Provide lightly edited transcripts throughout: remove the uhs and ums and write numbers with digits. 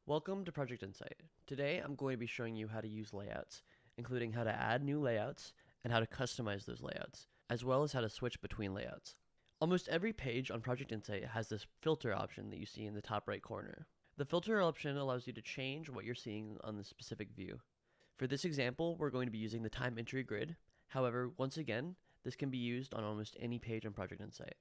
Welcome to Project Insight. Today I'm going to be showing you how to use layouts, including how to add new layouts and how to customize those layouts, as well as how to switch between layouts. Almost every page on Project Insight has this filter option that you see in the top right corner. The filter option allows you to change what you're seeing on the specific view. For this example, we're going to be using the time entry grid. However, once again, this can be used on almost any page on Project Insight.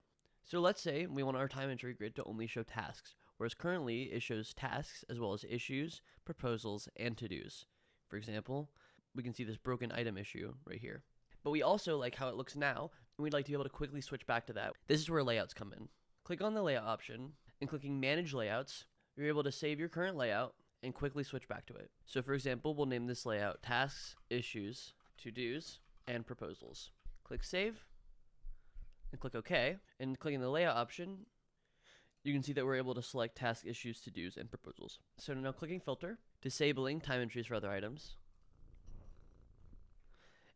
So let's say we want our time entry grid to only show tasks, whereas currently it shows tasks as well as issues, proposals, and to-dos. For example, we can see this broken item issue right here. But we also like how it looks now, and we'd like to be able to quickly switch back to that. This is where layouts come in. Click on the layout option, and clicking Manage Layouts, you're able to save your current layout and quickly switch back to it. So for example, we'll name this layout Tasks, Issues, To-dos, and Proposals. Click Save, and click OK, and clicking the layout option, you can see that we're able to select task, issues, to-dos, and proposals. So now clicking filter, disabling time entries for other items.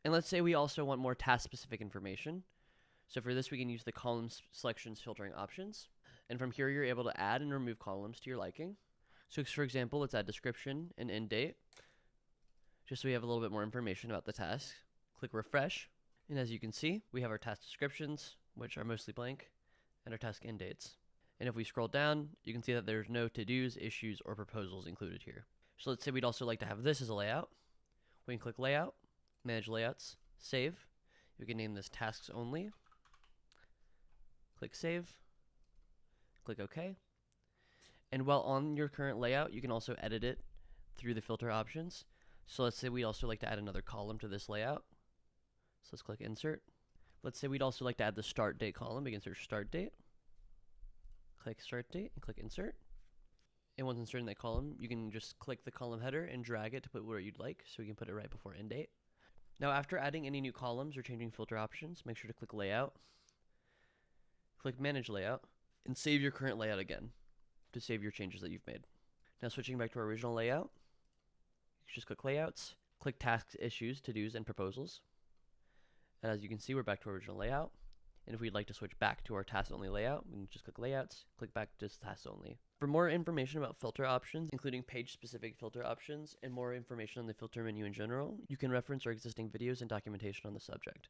And let's say we also want more task-specific information. So for this, we can use the columns selections filtering options. And from here, you're able to add and remove columns to your liking. So for example, let's add description and end date, just so we have a little bit more information about the task. Click refresh. And as you can see, we have our task descriptions, which are mostly blank, and our task end dates. And if we scroll down, you can see that there's no to-dos, issues, or proposals included here. So let's say we'd also like to have this as a layout. We can click Layout, Manage Layouts, Save. We can name this Tasks Only. Click Save. Click OK. And while on your current layout, you can also edit it through the filter options. So let's say we'd also like to add another column to this layout. So let's click Insert. Let's say we'd also like to add the Start Date column. We can search Start Date. Click Start Date and click Insert. And once inserting that column, you can just click the column header and drag it to put where you'd like, so we can put it right before end date. Now after adding any new columns or changing filter options, make sure to click Layout, click Manage Layout, and save your current layout again to save your changes that you've made. Now switching back to our original layout, you just click Layouts, click Tasks, Issues, To-dos, and Proposals. And as you can see, we're back to our original layout. And if we'd like to switch back to our task only layout, we can just click Layouts, click back to task only. For more information about filter options, including page specific filter options, and more information on the filter menu in general, you can reference our existing videos and documentation on the subject.